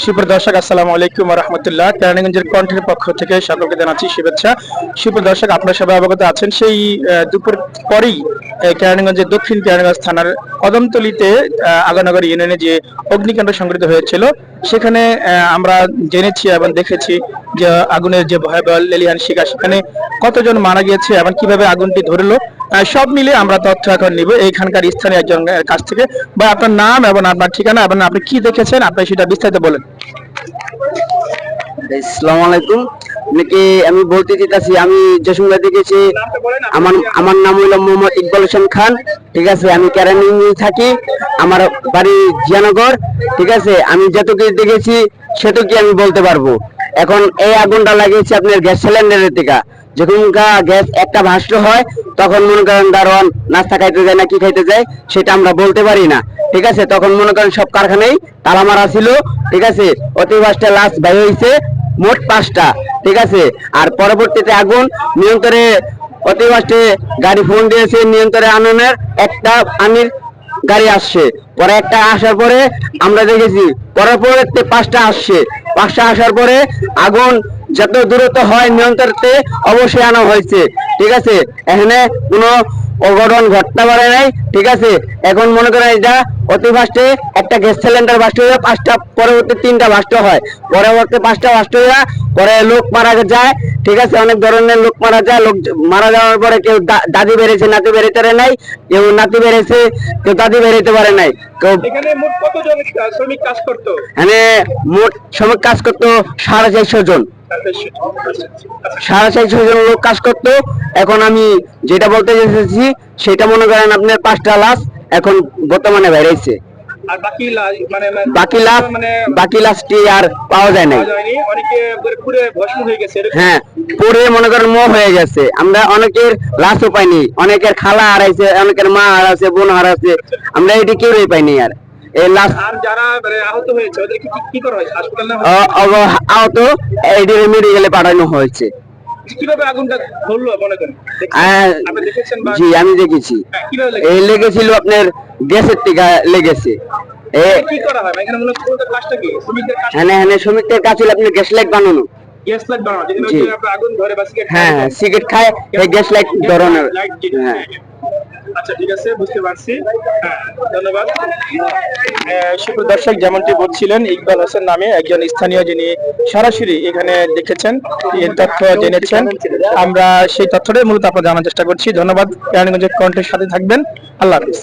সুপ্রিয় দর্শক, আসসালামু আলাইকুম ওয়া রাহমাতুল্লাহ। কেরানীগঞ্জের কণ্ঠের পক্ষ থেকে সকলকে জানাচ্ছি শুভেচ্ছা। সুপ্রিয় দর্শক, আপনারা সবাই অবগত আছেন সেই দুপুর পরেই কেরানীগঞ্জের দক্ষিণ কেরানীগঞ্জ থানার কদমতলীতে আগানগর ইউনিয়নে যে অগ্নিকাণ্ড সংঘটিত হয়েছিল, সেখানে আমরা জেনেছি এবং দেখেছি যে আগুনের যে ভয়াবহ লেলিহান শিখা, সেখানে কতজন মারা গিয়েছে এবং কিভাবে আগুনটি ধরলো, সব মিলে আমরা তথ্য এখন নিব এইখানকার স্থানীয় একজনের কাছ থেকে। বা আপনার নাম এবং আপনার ঠিকানা এবং আপনি কি দেখেছেন, আপনি সেটা বিস্তারিত বলেন। আসসালামু আলাইকুম। নাকি আমি বলতে চাইতেছি, আমি যে সময় দেখেছি, আমার আমার নাম হইল মোহাম্মদ ইকবাল হোসেন খান। ঠিক আছে, আমি কেরানীগঞ্জে থাকি, আমার বাড়ি জিয়ানগর। ঠিক আছে, আমি যতটুকু দেখেছি সেটুকু আমি বলতে পারবো। এখন এই আগুনটা লাগিয়েছে আপনার গ্যাস সিলিন্ডারের থেকে। যখন গ্যাস একটা ভাষ্ট হয়, তখন মনে করেন দারোয়ান নাস্তা খাইতে যায় না কি খাইতে যায় সেটা আমরা বলতে পারি না। ঠিক আছে, তখন মনে করেন সব কারখানায় তালা মারা ছিল। ঠিক আছে, অতি ভাস্টে লাশ বাইরে হয়েছে মোট 5টা। ঠিক আছে, আর পরবর্তীতে আগুন নিয়ন্ত্রণে অতি ভাস্টে গাড়ি ফোন দিয়েছে, নিয়ন্ত্রণে আননের একটা আনির গাড়ি আসছে। পরে একটা আসার পরে আমরা দেখেছি পরবর্তীতে 5টা আসছে। 5টা আসার পরে আগুন যত দূরত্ব হয় নিয়ন্ত্রণে অবশ্যই আনা হয়েছে। ঠিক আছে, এখানে কোনো অঘটন ঘটতে পারে নাই। ঠিক আছে, এখন মনে করেন এটা অতি ফাস্টে একটা গ্যাস সিলিন্ডার বাস্ট হয়ে 5টা, পরবর্তী 3টা বাস্ট হয়, পরবর্তী 5টা বাস্ট হয়ে পরে লোক মারা যায়। ঠিক আছে, অনেক ধরনের লোক মারা যায়। লোক মারা যাওয়ার পরে কেউ দাদি বেড়েছে, নাতি বেরোতে পারে নাই, কেউ নাতি বেড়েছে, কেউ দাদি বেরোতে পারে নাই। কেউ এখানে মোট কতজন শ্রমিক কাজ করতো? মানে মোট শ্রমিক কাজ করতো 450 জন। 450 জন লোক কাজ করতো। এখন আমি যেটা বলতে চাইছি সেটা মনে করেন আপনার 5টা লাশ এখন বর্তমানে বেরিয়েছে। আর বাকি লাশটি আর পাওয়া যায় নাই। অনেকে পুরো ভস্ম হয়ে গেছে। হ্যাঁ, পুরে মনে করেন হয়ে গেছে। আমরা অনেকের লাশও পাইনি, অনেকের খালা হারাইছে, অনেকের মা হারাইছে, বোন হারাইছে, আমরা এটি কেউই পাইনি। আর এই লাশ আর যারা আহত হয়েছে ওদেরকে কি করা হয়েছে? হাসপাতালে আহত এটি মেডিকেলে পাঠানো হয়েছে। কিভাবে আগুনটা ধরলো মনে করেন? আপনি দেখেছেন? জি, আমি দেখেছি। এই লেগেছিল আপনার গ্যাসের টিকা লেগেছে। কি করা হয় এখানে? মূলত কাজটা কি? শ্রমিকদের কাজ। হ্যাঁ, শ্রমিকদের কাজ হলো আপনার গ্যাস লাইট বানানো। গ্যাস লাইট বানানো, যেখানে আপনি আগুন ধরে বা সিগারেট। হ্যাঁ, সিগারেট খায়, এই গ্যাস লাইট ধরনের। হ্যাঁ, আচ্ছা, ঠিক আছে, বুঝতে পারছি। হ্যাঁ, ধন্যবাদ। সুপ্রিয় দর্শক, যেমনটি বলছিলেন, ইকবাল হোসেন নামে একজন স্থানীয়, যিনি সরাসরি এখানে দেখেছেন, এই তথ্য জেনেছেন। আমরা সেই তথ্যটাই মূলত আপনাদের জানার চেষ্টা করছি। ধন্যবাদ। কেরানীগঞ্জের কণ্ঠের সাথে থাকবেন। আল্লাহ হাফিজ।